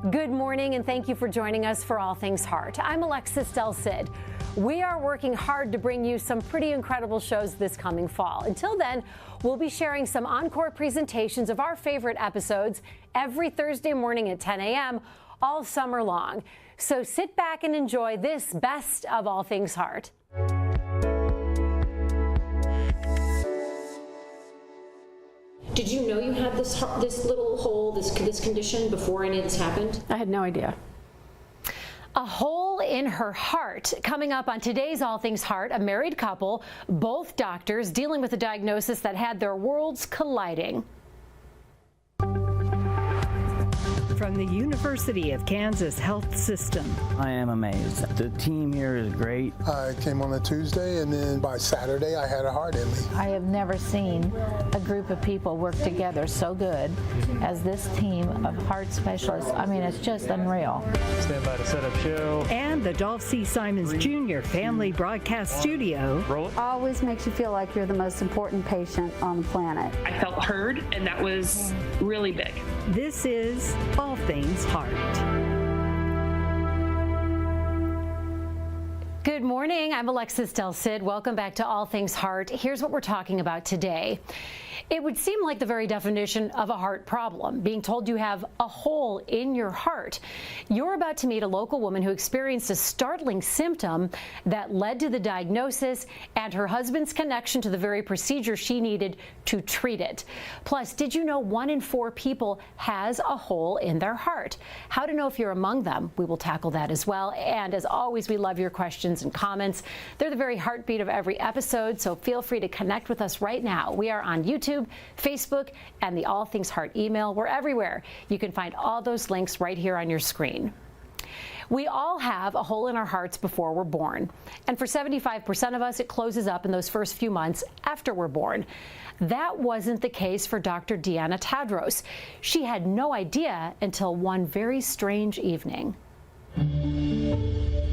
Good morning, and thank you for joining us for All Things Heart. I'm Alexis Del Cid. We are working hard to bring you some pretty incredible shows this coming fall. Until then, we'll be sharing some Encore presentations of our favorite episodes every Thursday morning at 10 a.m. all summer long. So sit back and enjoy this best of All Things Heart. Did you know you had this little hole, this condition before any of this happened? I had no idea. A hole in her heart. Coming up on today's All Things Heart, a married couple, both doctors, dealing with a diagnosis that had their worlds colliding. From the University of Kansas Health System. I am amazed. The team here is great. I came on a Tuesday, and then by Saturday I had a heart in me. I have never seen a group of people work together so good as this team of heart specialists. I mean, it's just unreal. Stand by to set up show. And the Dolph C. Simons Jr. Family Broadcast Studio. Roll it. Always makes you feel like you're the most important patient on the planet. I felt heard, and that was really big. This is All Things Heart. Good morning. I'm Alexis Del Cid. Welcome back to All Things Heart. Here's what we're talking about today. It would seem like the very definition of a heart problem, being told you have a hole in your heart. You're about to meet a local woman who experienced a startling symptom that led to the diagnosis and her husband's connection to the very procedure she needed to treat it. Plus, did you know 1 in 4 people has a hole in their heart? How to know if you're among them? We will tackle that as well. And as always, we love your questions and comments. They're the very heartbeat of every episode, so feel free to connect with us right now. We are on YouTube, Facebook, and the All Things Heart email. We're everywhere. You can find all those links right here on your screen. We all have a hole in our hearts before we're born. And for 75% of us, it closes up in those first few months after we're born. That wasn't the case for Dr. Deanna Tadros. She had no idea until one very strange evening.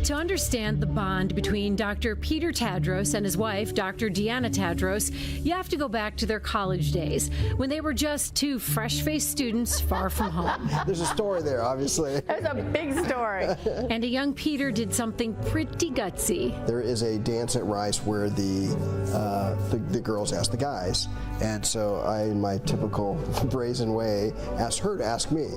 To understand the bond between Dr. Peter Tadros and his wife, Dr. Deanna Tadros, you have to go back to their college days when they were just 2 fresh-faced students far from home. There's a story there, obviously. There's a big story. And a young Peter did something pretty gutsy. There is a dance at Rice where the girls ask the guys, and so I, in my typical brazen way, asked her to ask me.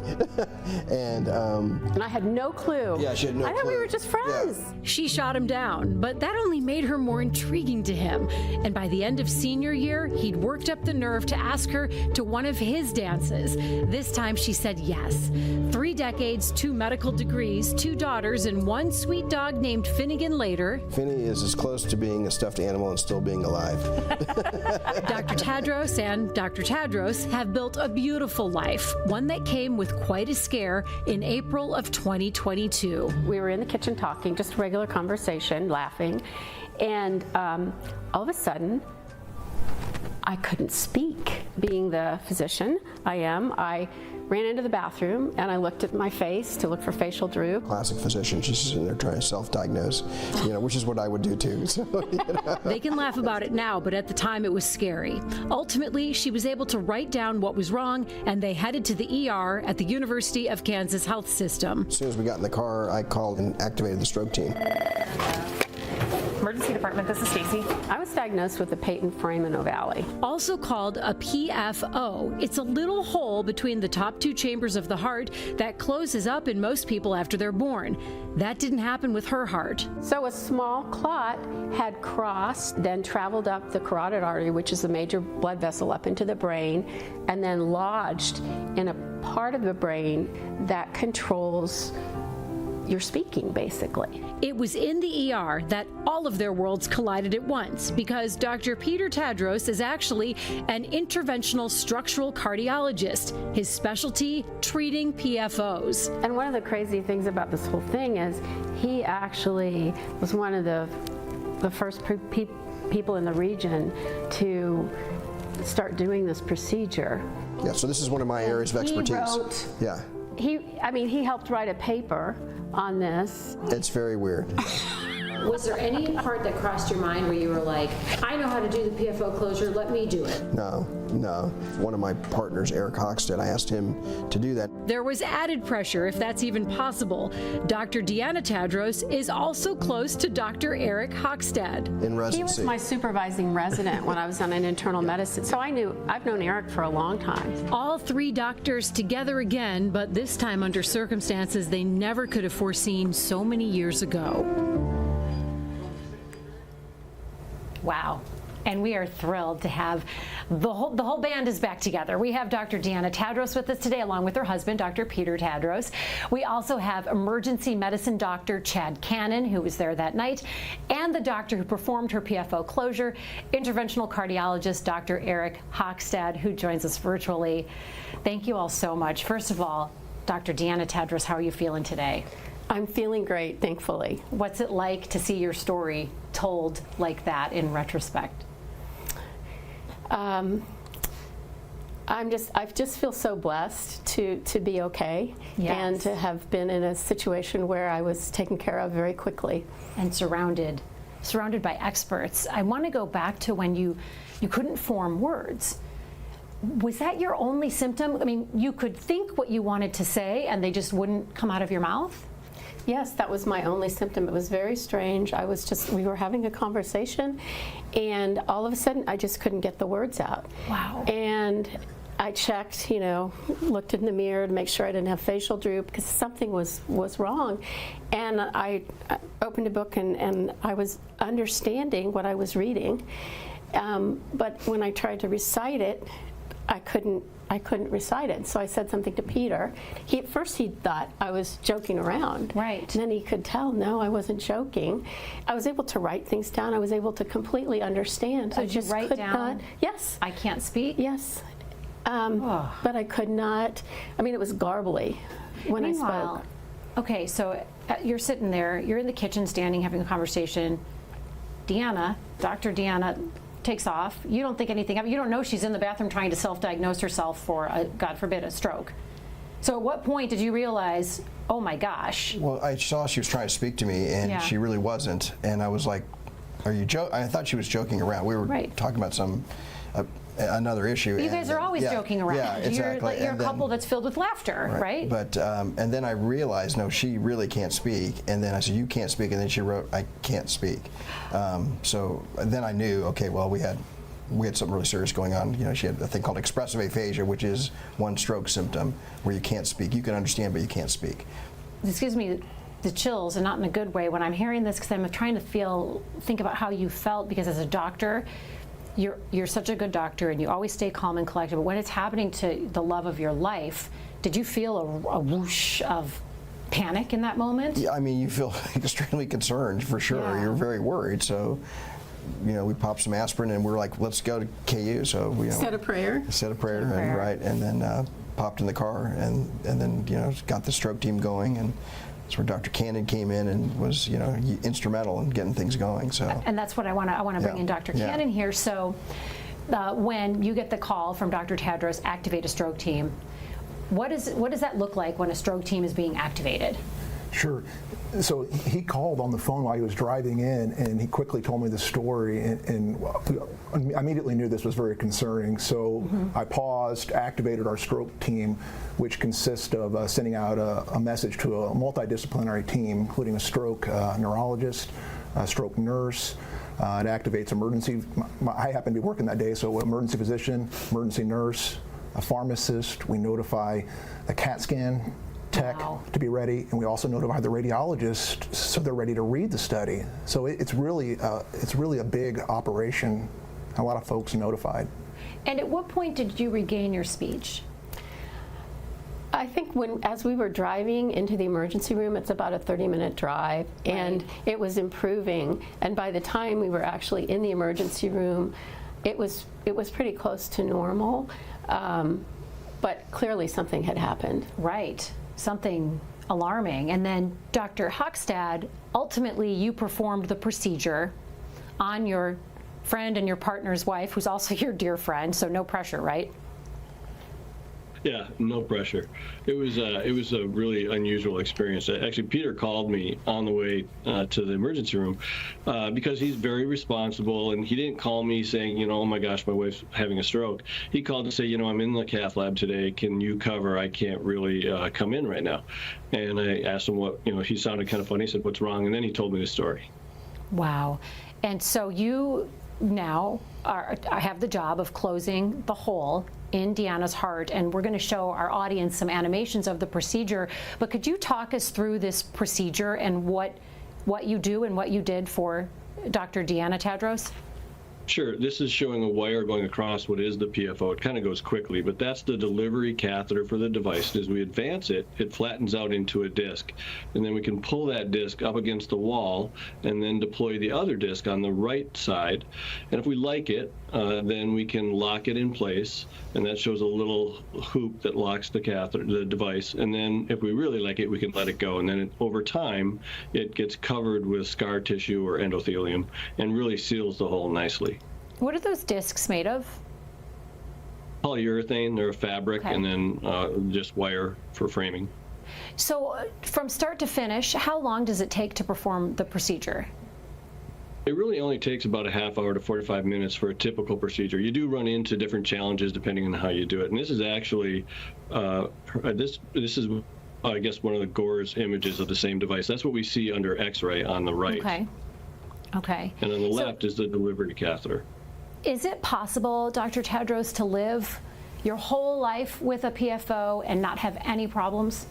And I had no clue. Yeah, she had no clue. I thought we were just friends. Yeah. She shot him down, but that only made her more intriguing to him. And by the end of senior year, he'd worked up the nerve to ask her to one of his dances. This time she said yes. 3 decades, 2 medical degrees, 2 daughters, and 1 sweet dog named Finnegan later. Finny is as close to being a stuffed animal and still being alive. Dr. Tadros and Dr. Tadros have built a beautiful life, one that came with quite a scare in April of 2022. We were in the kitchen talking, just a regular conversation, laughing, and all of a sudden, I couldn't speak. Being the physician I ran into the bathroom and I looked at my face to look for facial droop. Classic physician, she's sitting there trying to self-diagnose, which is what I would do too. So, They can laugh about it now, but at the time it was scary. Ultimately, she was able to write down what was wrong, and they headed to the ER at the University of Kansas Health System. As soon as we got in the car, I called and activated the stroke team. Emergency department, this is Stacy. I was diagnosed with a patent foramen ovale. Also called a PFO, it's a little hole between the top 2 chambers of the heart that closes up in most people after they're born. That didn't happen with her heart. So a small clot had crossed, then traveled up the carotid artery, which is the major blood vessel, up into the brain, and then lodged in a part of the brain that controls your speaking, basically. It was in the ER that all of their worlds collided at once, because Dr. Peter Tadros is actually an interventional structural cardiologist. His specialty, treating PFOs. And one of the crazy things about this whole thing is he actually was one of the first people in the region to start doing this procedure. Yeah, so this is one of my areas of expertise. He helped write a paper on this. It's very weird. Was there any part that crossed your mind where you were like, I know how to do the PFO closure, let me do it? No. One of my partners, Eric Hockstead, I asked him to do that. There was added pressure, if that's even possible. Dr. Deanna Tadros is also close to Dr. Eric Hockstead. In residency. He was my supervising resident when I was on an internal medicine, so I've known Eric for a long time. All three doctors together again, but this time under circumstances they never could have foreseen so many years ago. Wow. And we are thrilled to have the whole band is back together. We have Dr. Deanna Tadros with us today, along with her husband, Dr. Peter Tadros. We also have emergency medicine doctor Chad Cannon, who was there that night, and the doctor who performed her PFO closure, interventional cardiologist Dr. Eric Hockstead, who joins us virtually. Thank you all so much. First of all, Dr. Deanna Tadros, how are you feeling today? I'm feeling great, thankfully. What's it like to see your story told like that in retrospect? I just feel so blessed to be okay. Yes. And to have been in a situation where I was taken care of very quickly. And surrounded by experts. I want to go back to when you couldn't form words. Was that your only symptom? I mean, you could think what you wanted to say and they just wouldn't come out of your mouth? Yes, that was my only symptom. It was very strange. We were having a conversation, and all of a sudden, I just couldn't get the words out. Wow. And I checked, looked in the mirror to make sure I didn't have facial droop, because something was wrong. And I opened a book, and I was understanding what I was reading. But when I tried to recite it, I couldn't recite it. So I said something to Peter. At first he thought I was joking around. Right. And then he could tell, no, I wasn't joking. I was able to write things down. I was able to completely understand. So I did you just write could down? not. Yes. I can't speak? Yes. But I could not. I mean, it was garbly when I spoke. Okay, so you're sitting there, you're in the kitchen standing having a conversation. Dr. Deanna takes off. You don't think anything of it. You don't know she's in the bathroom trying to self-diagnose herself for, God forbid, a stroke. So at what point did you realize, oh my gosh? Well, I saw she was trying to speak to me, and she really wasn't. And I was like, are you joking? I thought she was joking around. We were talking about another issue. You guys are always joking around. Yeah, exactly. You're a couple that's filled with laughter, right? But, and then I realized, no, she really can't speak. And then I said, you can't speak. And then she wrote, I can't speak. So then I knew, okay, well, we had something really serious going on. She had a thing called expressive aphasia, which is one stroke symptom where you can't speak. You can understand, but you can't speak. This gives me the chills, and not in a good way, when I'm hearing this, because I'm trying to think about how you felt, because as a doctor, you're such a good doctor and you always stay calm and collected, but when it's happening to the love of your life, did you feel a whoosh of panic in that moment? Yeah, I mean, you feel extremely concerned, for sure. Yeah. You're very worried. So, we popped some aspirin and we're like, let's go to KU. So we said a prayer. And then popped in the car and then got the stroke team going, and that's where Dr. Cannon came in and was instrumental in getting things going. So, and that's what I want to bring in Dr. Cannon here. So when you get the call from Dr. Tadros, activate a stroke team, what does that look like when a stroke team is being activated? Sure. So he called on the phone while he was driving in, and he quickly told me the story, and I immediately knew this was very concerning. So I paused, activated our stroke team, which consists of sending out a message to a multidisciplinary team, including a stroke neurologist, a stroke nurse. It activates emergency. I happened to be working that day, so emergency physician, emergency nurse, a pharmacist. We notify a CAT scan tech to be ready, and we also notify the radiologist so they're ready to read the study. So it's really a big operation. A lot of folks notified. And at what point did you regain your speech? I think as we were driving into the emergency room, it's about a 30-minute drive, and it was improving. And by the time we were actually in the emergency room, it was pretty close to normal. But clearly something had happened. Right. Something alarming. And then Dr. Hockstead, ultimately you performed the procedure on your friend and your partner's wife, who's also your dear friend, so no pressure, right? Yeah, no pressure. It was a really unusual experience. Actually, Peter called me on the way to the emergency room because he's very responsible, and he didn't call me saying, you know, oh my gosh, my wife's having a stroke. He called to say, you know, I'm in the cath lab today. Can you cover? I can't really come in right now. And I asked him what, you know, he sounded kind of funny. He said, what's wrong? And then he told me the story. Wow. And so you now have the job of closing the hole in Deanna's heart, and we're going to show our audience some animations of the procedure. But could you talk us through this procedure and what you do and what you did for Dr. Deanna Tadros? Sure. This is showing a wire going across what is the PFO. It kind of goes quickly, but that's the delivery catheter for the device. As we advance it, it flattens out into a disc, and then we can pull that disc up against the wall and then deploy the other disc on the right side. And if we like it, then we can lock it in place, and that shows a little hoop that locks the catheter, the device. And then if we really like it, we can let it go. And then over time, it gets covered with scar tissue or endothelium and really seals the hole nicely. What are those discs made of? Polyurethane, they're a fabric, and then just wire for framing. So from start to finish, how long does it take to perform the procedure? It really only takes about a half hour to 45 minutes for a typical procedure. You do run into different challenges depending on how you do it. And this is actually, this is, I guess, one of the Gore's images of the same device. That's what we see under X-ray on the right. Okay. Okay. And on the left is the delivery catheter. Is it possible, Dr. Tadros, to live your whole life with a PFO and not have any problems?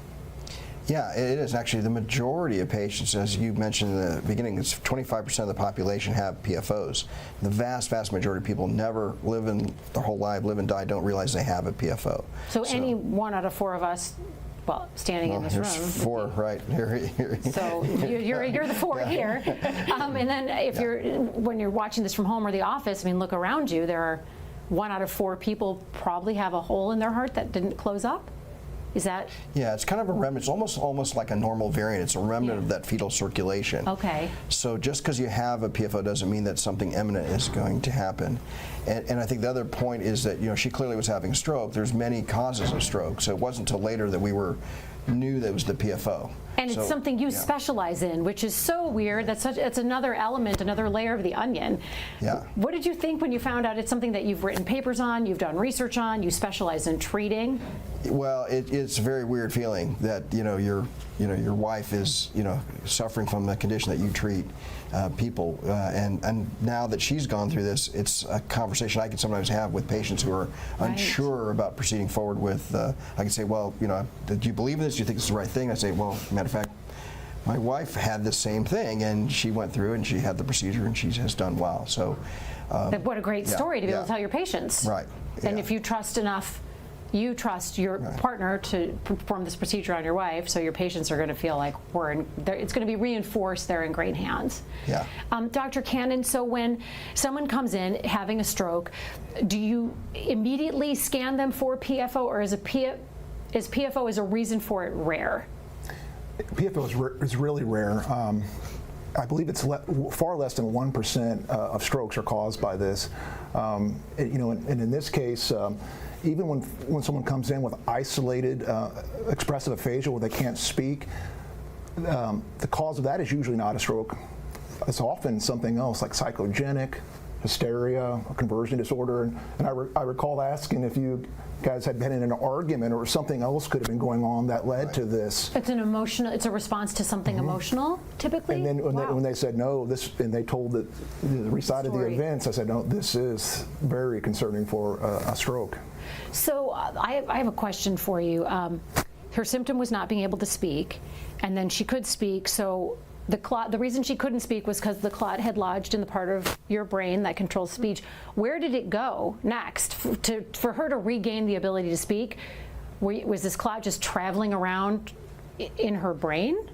Yeah, it is. Actually, the majority of patients, as you mentioned in the beginning, it's 25% of the population have PFOs. The vast, vast majority of people never live in their whole life, live and die, don't realize they have a PFO. So any 1 out of 4 of us, well, standing in this room. Four, right here. So you're the 4 here. And then if when you're watching this from home or the office, I mean, look around you. There are 1 out of 4 people probably have a hole in their heart that didn't close up. Is that? Yeah, it's kind of a remnant. It's almost like a normal variant. It's a remnant of that fetal circulation. Okay. So just because you have a PFO doesn't mean that something imminent is going to happen. And I think the other point is that, you know, she clearly was having a stroke. There's many causes of stroke, so it wasn't until later that we knew that it was the PFO. And it's something you specialize in, which is so weird. It's another element, another layer of the onion. Yeah. What did you think when you found out it's something that you've written papers on, you've done research on, you specialize in treating? Well, it's a very weird feeling that your wife is suffering from the condition that you treat people, and now that she's gone through this, it's a conversation I can sometimes have with patients who are unsure about proceeding forward with. I can say, well, do you believe in this? Do you think it's the right thing? I say, well, matter of fact, my wife had the same thing, and she went through and she had the procedure, and she has done well. So, what a great story to be able to tell your patients. Right. And if you trust enough. You trust your partner to perform this procedure on your wife, so your patients are going to feel like it's going to be reinforced they're in great hands. Yeah. Dr. Cannon, so when someone comes in having a stroke, do you immediately scan them for PFO, or is PFO as a reason for it rare? PFO is really rare. I believe it's far less than 1% of strokes are caused by this. And in this case, even when someone comes in with isolated expressive aphasia where they can't speak, the cause of that is usually not a stroke. It's often something else like psychogenic, hysteria, or conversion disorder. And I recall asking if you guys had been in an argument or something else could have been going on that led to this. It's a response to something emotional, typically? And then when they said no, and they told the recited the events, I said, no, this is very concerning for a stroke. So I have a question for you. Her symptom was not being able to speak, and then she could speak, so the reason she couldn't speak was because the clot had lodged in the part of your brain that controls speech. Where did it go next? For her to regain the ability to speak, was this clot just traveling around in her brain?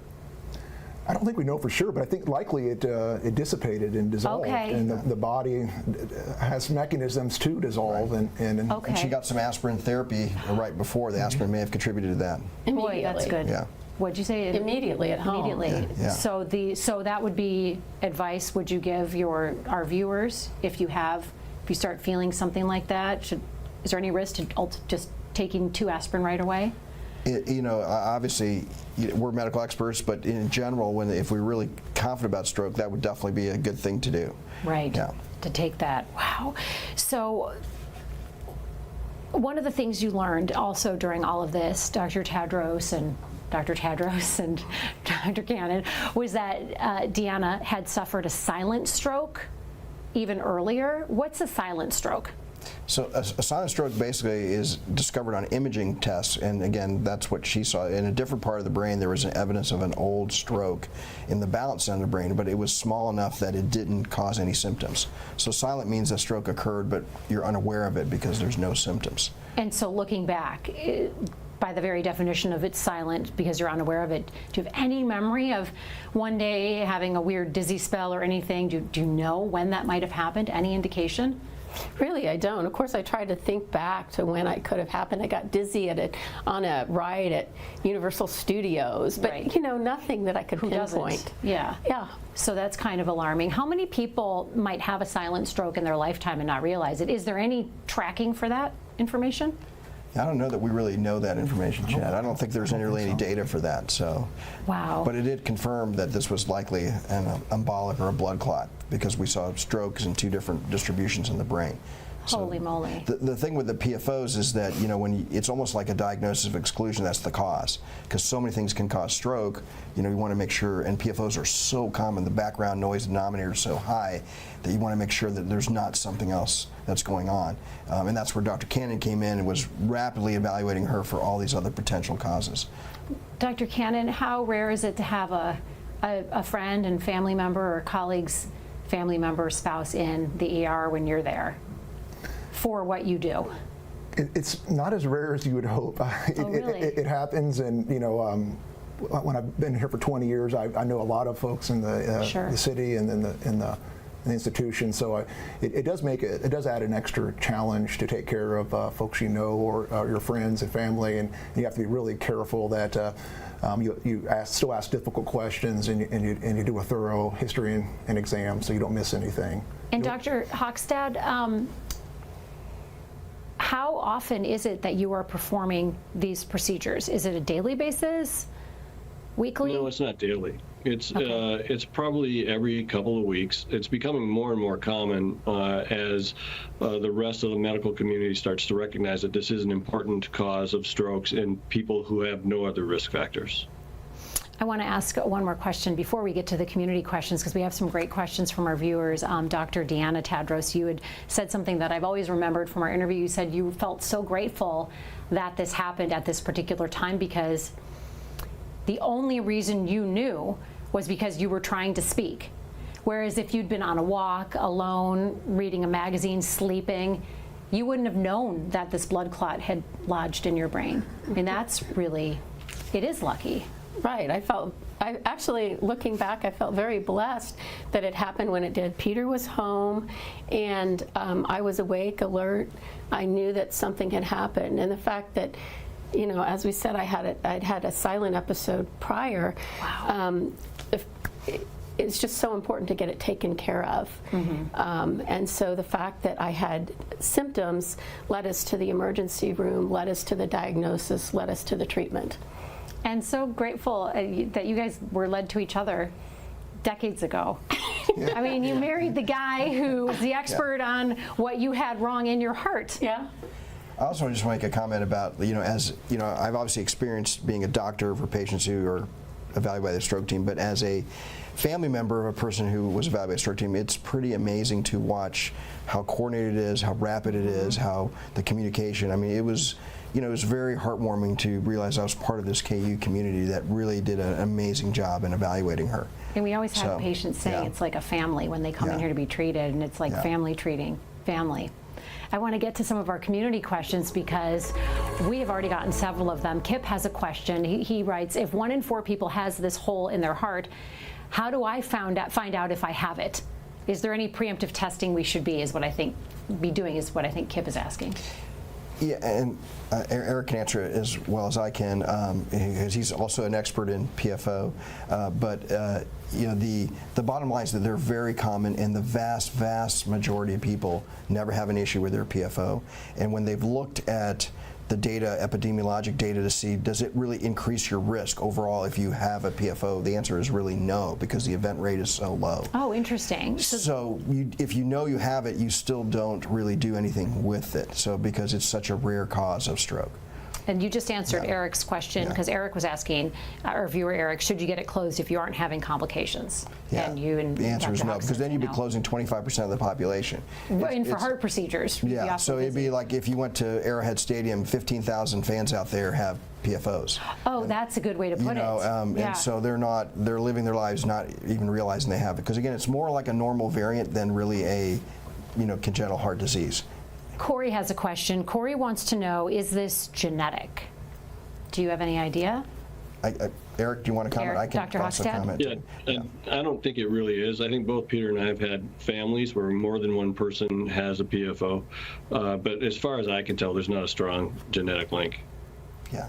I don't think we know for sure, but I think likely it dissipated and dissolved. Okay. And the body has mechanisms to dissolve. Right. And she got some aspirin therapy right before. The aspirin may have contributed to that. Boy, that's good. Yeah. What'd you say? Immediately at home. Immediately. Yeah. So that would be advice. Would you give our viewers if you start feeling something like that? Is there any risk to just taking 2 aspirin right away? Obviously, we're medical experts, but in general, if we're really confident about stroke, that would definitely be a good thing to do. Right. Yeah. To take that. Wow. So one of the things you learned also during all of this, Dr. Tadros and Dr. Cannon, was that Deanna had suffered a silent stroke even earlier. What's a silent stroke? So a silent stroke basically is discovered on imaging tests, and again, that's what she saw. In a different part of the brain, there was evidence of an old stroke in the balance end of the brain, but it was small enough that it didn't cause any symptoms. So silent means a stroke occurred, but you're unaware of it because there's no symptoms. And so looking back, by the very definition of it's silent because you're unaware of it, do you have any memory of one day having a weird dizzy spell or anything? Do you know when that might have happened? Any indication? Really, I don't. Of course, I tried to think back to when it could have happened. I got dizzy on a ride at Universal Studios, but right. Nothing that I could pinpoint. Doesn't? Yeah. Yeah. So that's kind of alarming. How many people might have a silent stroke in their lifetime and not realize it? Is there any tracking for that information? I don't know that we really know that information, Chad. I don't think there's any data for that. So, wow. But it did confirm that this was likely an embolic or a blood clot because we saw strokes in 2 different distributions in the brain. Holy moly. The thing with the PFOs is that, it's almost like a diagnosis of exclusion. That's the cause. Because so many things can cause stroke, you want to make sure, and PFOs are so common, the background noise denominator is so high that you want to make sure that there's not something else that's going on. And that's where Dr. Cannon came in and was rapidly evaluating her for all these other potential causes. Dr. Cannon, how rare is it to have a friend and family member or colleague's family member or spouse in the ER when you're there for what you do? It's not as rare as you would hope. Really? It happens, and when I've been here for 20 years, I know a lot of folks in the city and in the institution. So it does add an extra challenge to take care of folks or your friends and family, and you have to be really careful that you still ask difficult questions and you do a thorough history and exam so you don't miss anything. And Dr. Hochstad, how often is it that you are performing these procedures? Is it a daily basis? Weekly? No, it's not daily. It's probably every couple of weeks. It's becoming more and more common as the rest of the medical community starts to recognize that this is an important cause of strokes in people who have no other risk factors. I want to ask one more question before we get to the community questions, because we have some great questions from our viewers. Dr. Deanna Tadros, you had said something that I've always remembered from our interview. You said you felt so grateful that this happened at this particular time because the only reason you knew was because you were trying to speak. Whereas if you'd been on a walk, alone, reading a magazine, sleeping, you wouldn't have known that this blood clot had lodged in your brain. I mean, that's really, it is lucky. Right. I actually, looking back, I felt very blessed that it happened when it did. Peter was home, and I was awake, alert. I knew that something had happened. And the fact that, as we said, I'd had a silent episode prior. Wow. It's just so important to get it taken care of. Mm-hmm. And so the fact that I had symptoms led us to the emergency room, led us to the diagnosis, led us to the treatment. And so grateful that you guys were led to each other decades ago. I mean, you married the guy who was the expert on what you had wrong in your heart. Yeah. I also want to just make a comment about, I've obviously experienced being a doctor for patients who are evaluated by the stroke team, but as a family member of a person who was evaluated by the stroke team, it's pretty amazing to watch how coordinated it is, how rapid it is, how the communication. I mean, it was very heartwarming to realize I was part of this KU community that really did an amazing job in evaluating her. And we always have patients saying it's like a family when they come in here to be treated, and it's like family treating family. I want to get to some of our community questions because we have already gotten several of them. Kip has a question. He writes, if 1 in 4 people has this hole in their heart, how do I find out if I have it? Is there any preemptive testing we should be doing is what I think Kip is asking. Yeah, and Eric can answer it as well as I can, because he's also an expert in PFO. But the bottom line is that they're very common, and the vast majority of people never have an issue with their PFO. And when they've looked at the data, epidemiologic data, to see does it really increase your risk overall if you have a PFO. The answer is really no, because the event rate is so low. Oh, interesting. So if you know you have it, you still don't really do anything with it. So because it's such a rare cause of stroke. And you just answered Eric's question, because Eric was asking, our viewer Eric, should you get it closed if you aren't having complications? Yeah. And the answer Dr. is no, Hoxton because then you'd be no. closing 25% of the population. And for heart procedures. Yeah, so it'd be like if you went to Arrowhead Stadium, 15,000 fans out there have PFOs. Oh, that's a good way to put it. And so they're living their lives not even realizing they have it. Because again, it's more like a normal variant than really a, congenital heart disease. Corey has a question. Corey wants to know, is this genetic? Do you have any idea? Eric, do you want to comment? Eric, I can Dr. also Hoxton? comment. Yeah, I don't think it really is. I think both Peter and I have had families where more than one person has a PFO. But as far as I can tell, there's not a strong genetic link. Yeah.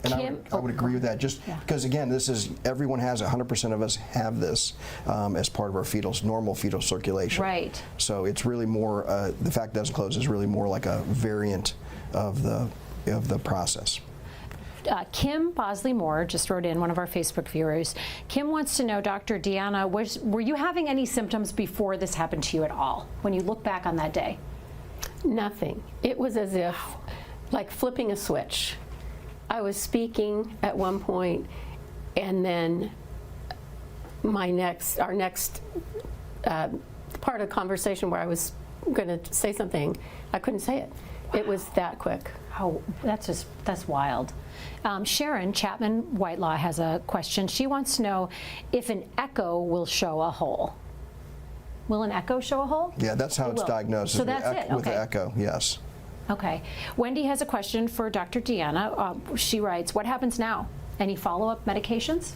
And I would agree with that, just because, again, this is, everyone has, 100% of us have this as part of our normal fetal circulation. Right. So it's really more, the fact it doesn't close is really more like a variant of the process. Kim Bosley Moore just wrote in, one of our Facebook viewers. Kim wants to know, Dr. Deanna, were you having any symptoms before this happened to you at all, when you look back on that day? Nothing. It was as if, like flipping a switch. I was speaking at one point, and then our next part of the conversation where I was going to say something, I couldn't say it. It was that quick. Oh, that's wild. Sharon Chapman Whitelaw has a question. She wants to know if an echo will show a hole. Will an echo show a hole? Yeah, that's how it's diagnosed. So that's it. With the echo, yes. Okay. Wendy has a question for Dr. Deanna. She writes, what happens now? Any follow-up medications,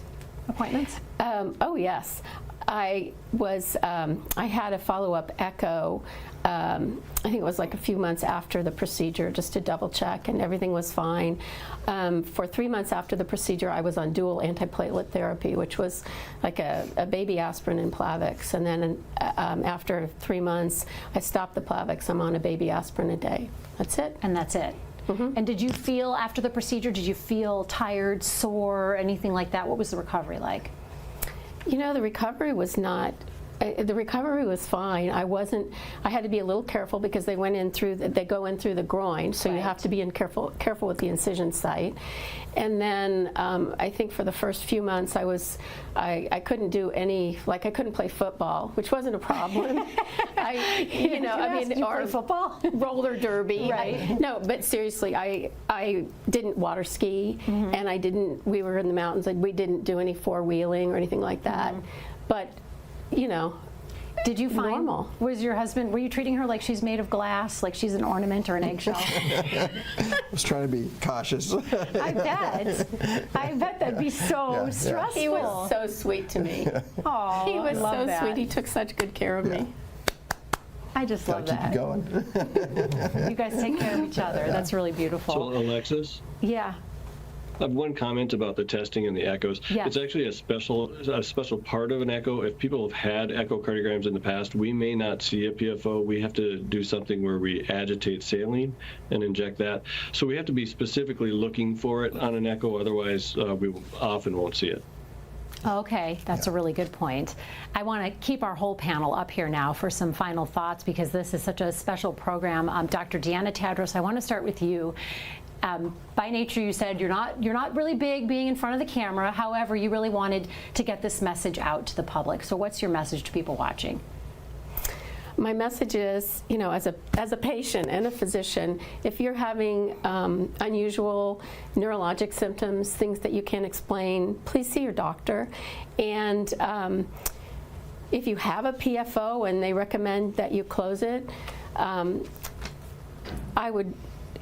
appointments? Oh, yes. I had a follow-up echo, I think it was like a few months after the procedure, just to double check, and everything was fine. For 3 months after the procedure, I was on dual antiplatelet therapy, which was like a baby aspirin and Plavix. And then after 3 months, I stopped the Plavix. I'm on a baby aspirin a day. That's it. And that's it. Mm-hmm. And did you feel, after the procedure, did you feel tired, sore, anything like that? What was the recovery like? The recovery was not. The recovery was fine. I had to be a little careful because they go in through the groin, so you have to be careful with the incision site. And then I think for the first few months I couldn't do any, I couldn't play football, which wasn't a problem. Or football, roller derby. Right. No, but seriously, I didn't water ski, and we were in the mountains, and we didn't do any four-wheeling or anything like that. But did you find, normal. Was your husband, were you treating her like she's made of glass, like she's an ornament or an eggshell? I was trying to be cautious. I bet that'd be so stressful. He was so sweet to me. Oh, he was so that. sweet. He took such good care of me. I just love that. Keep it going. You guys take care of each other. That's really beautiful. So, Alexis? Yeah. I have one comment about the testing and the echoes. Yeah. It's actually a special part of an echo. If people have had echocardiograms in the past, we may not see a PFO. We have to do something where we agitate saline and inject that. So we have to be specifically looking for it on an echo. Otherwise, we often won't see it. Okay, that's a really good point. I want to keep our whole panel up here now for some final thoughts, because this is such a special program. Dr. Deanna Tadros, I want to start with you. By nature, you said you're not really big being in front of the camera. However, you really wanted to get this message out to the public. So what's your message to people watching? My message is, as a patient and a physician, if you're having unusual neurologic symptoms, things that you can't explain, please see your doctor. And if you have a PFO and they recommend that you close it,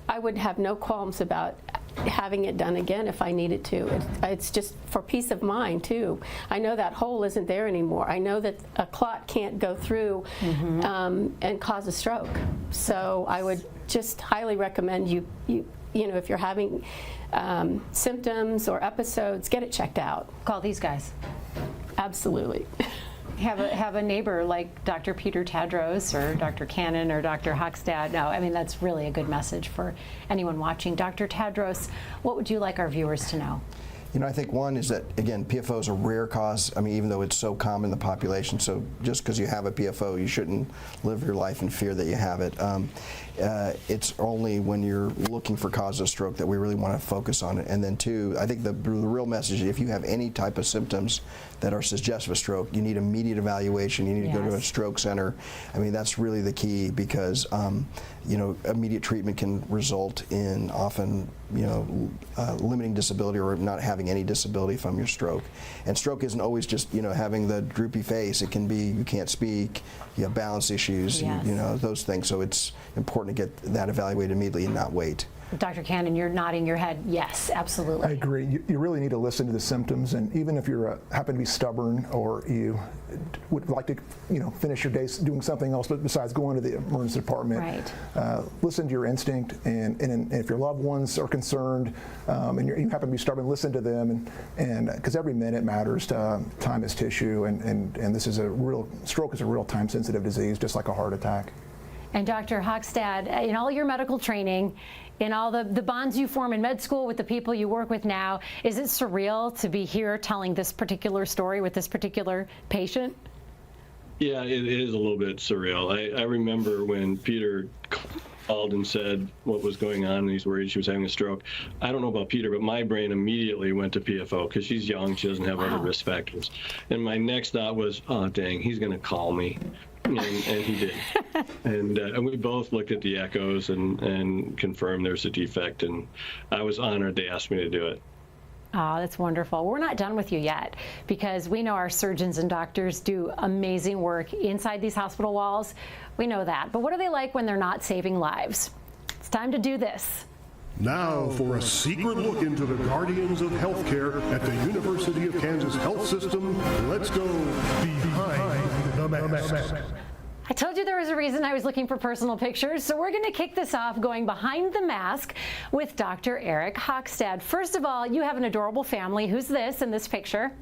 I would have no qualms about having it done again if I needed to. It's just for peace of mind too. I know that hole isn't there anymore. I know that a clot can't go through and cause a stroke. So I would just highly recommend you if you're having symptoms or episodes, get it checked out. Call these guys. Absolutely. have a neighbor like Dr. Peter Tadros or Dr. Cannon or Dr. Hochstad. No, I mean, that's really a good message for anyone watching. Dr. Tadros, what would you like our viewers to know? You know, I think one is that, again, PFO is a rare cause. I mean, even though it's so common in the population, so just because you have a PFO, you shouldn't live your life in fear that you have it. It's only when you're looking for causes of stroke that we really want to focus on it. And then two, I think the real message is if you have any type of symptoms that are suggestive of stroke, you need immediate evaluation. You need to go to a stroke center. I mean, that's really the key because, you know, immediate treatment can result in often, you know, limiting disability or not having any disability from your stroke. And stroke isn't always just, you know, having the droopy face. It can be you can't speak, you have balance issues, you know, those things. So it's important to get that evaluated immediately and not wait. Dr. Cannon, you're nodding your head. Yes, absolutely. I agree. You really need to listen to the symptoms, and even if you happen to be stubborn or you would like to, you know, finish your day doing something else besides going to the emergency department, listen to your instinct. And if your loved ones are concerned and you happen to be stubborn, listen to them. And because every minute matters. Time is tissue, and this is stroke is a real time-sensitive disease, just like a heart attack. And Dr. Hochstad, in all your medical training, in all the bonds you form in med school with the people you work with now, is it surreal to be here telling this particular story with this particular patient? Yeah, it is a little bit surreal. I remember when Peter called and said what was going on and he's worried she was having a stroke. I don't know about Peter, but my brain immediately went to PFO because she's young, she doesn't have other risk factors. And my next thought was, oh, dang, he's going to call me. And he did. And we both looked at the echoes and confirmed there's a defect. And I was honored they asked me to do it. Oh, that's wonderful. We're not done with you yet because we know our surgeons and doctors do amazing work inside these hospital walls. We know that. But what are they like when they're not saving lives? It's time to do this. Now for a secret look into the guardians of healthcare at the University of Kansas Health System. Let's go behind the mask. I told you there was a reason I was looking for personal pictures, so we're going to kick this off going behind the mask with Dr. Eric Hochstad. First of all, you have an adorable family. Who's this in this picture?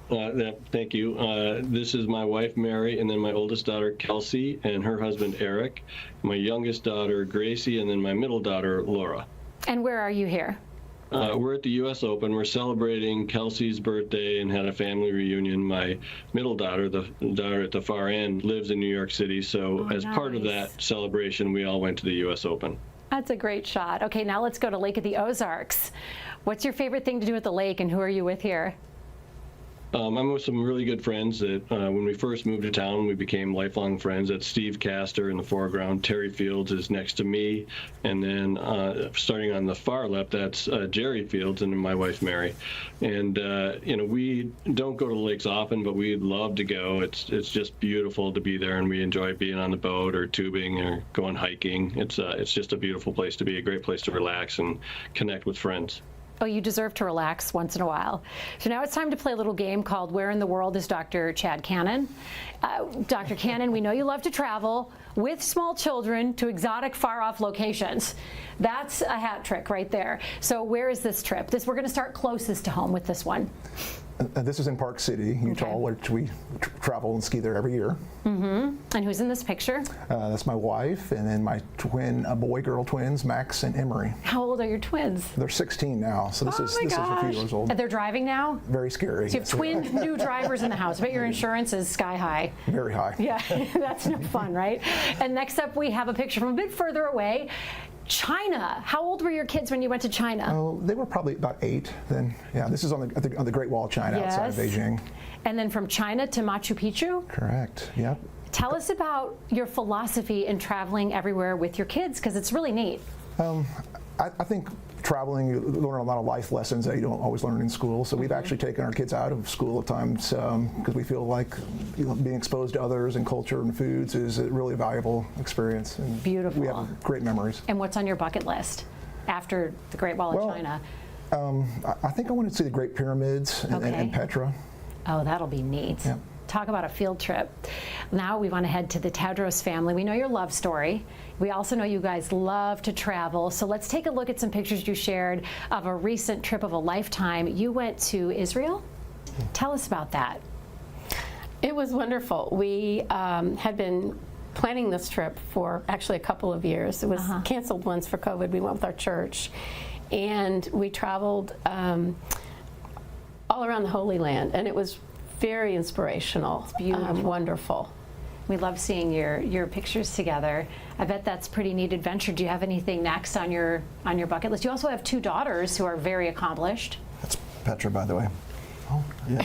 Thank you. This is my wife, Mary, and then my oldest daughter, Kelsey, and her husband, Eric, my youngest daughter, Gracie, and then my middle daughter, Laura. And where are you here? We're at the U.S. Open. We're celebrating Kelsey's birthday and had a family reunion. My middle daughter, the daughter at the far end, lives in New York City. So as part of that celebration, we all went to the U.S. Open. That's a great shot. Okay, now let's go to Lake of the Ozarks. What's your favorite thing to do at the lake, and who are you with here? I'm with some really good friends that when we first moved to town, we became lifelong friends. That's Steve Castor in the foreground. Terry Fields is next to me. And then starting on the far left, that's Jerry Fields and my wife, Mary. And, you know, we don't go to the lakes often, but we'd love to go. It's just beautiful to be there, and we enjoy being on the boat or tubing or going hiking. It's just a beautiful place to be, a great place to relax and connect with friends. Oh, you deserve to relax once in a while. So now it's time to play a little game called Where in the World is Dr. Chad Cannon? Dr. Cannon, we know you love to travel with small children to exotic, far-off locations. That's a hat trick right there. So where is this trip? We're going to start closest to home with this one. This is in Park City, Utah, which we travel and ski there every year. Mm-hmm. And who's in this picture? That's my wife, and then my boy-girl twins, Max and Emery. How old are your twins? They're 16 now, so this is a few years old. And they're driving now? Very scary. So you have twin new drivers in the house. I bet your insurance is sky high. Very high. Yeah, that's no fun, right? And next up, we have a picture from a bit further away. China. How old were your kids when you went to China? Oh, they were probably about 8 then. Yeah, this is on the Great Wall of China outside of Beijing. And then from China to Machu Picchu? Correct, yep. Tell us about your philosophy in traveling everywhere with your kids, because it's really neat. I think traveling, you learn a lot of life lessons that you don't always learn in school. So we've actually taken our kids out of school at times because we feel like being exposed to others and culture and foods is a really valuable experience. And beautiful. We have great memories. And what's on your bucket list after the Great Wall of China? I think I want to see the Great Pyramids and Petra. Oh, that'll be neat. Yeah. Talk about a field trip. Now we want to head to the Tadros family. We know your love story. We also know you guys love to travel. So let's take a look at some pictures you shared of a recent trip of a lifetime. You went to Israel? Tell us about that. It was wonderful. We had been planning this trip for actually a couple of years. It was canceled once for COVID. We went with our church, and we traveled all around the Holy Land, and it was very inspirational. It's beautiful. Wonderful. We love seeing your pictures together. I bet that's a pretty neat adventure. Do you have anything next on your bucket list? You also have 2 daughters who are very accomplished. That's Petra, by the way. Oh, yeah.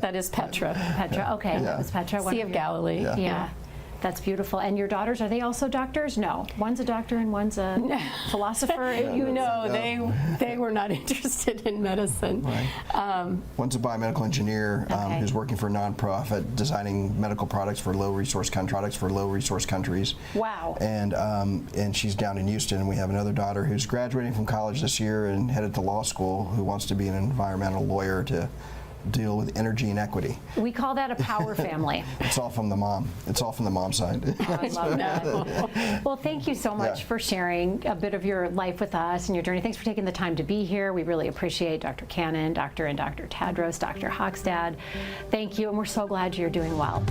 That is Petra. Petra, okay. Yeah. That was Petra. Sea of Galilee. Yeah. That's beautiful. And your daughters, are they also doctors? No. One's a doctor and one's a philosopher. They were not interested in medicine. Right. One's a biomedical engineer who's working for a nonprofit designing medical products for low resource countries. Wow. And she's down in Houston, and we have another daughter who's graduating from college this year and headed to law school, who wants to be an environmental lawyer to deal with energy inequity. We call that a power family. It's all from the mom. It's all from the mom side. Oh, I love that. Well, thank you so much for sharing a bit of your life with us and your journey. Thanks for taking the time to be here. We really appreciate Dr. Cannon, Dr. Tadros, Dr. Hochstad. Thank you, and we're so glad you're doing well.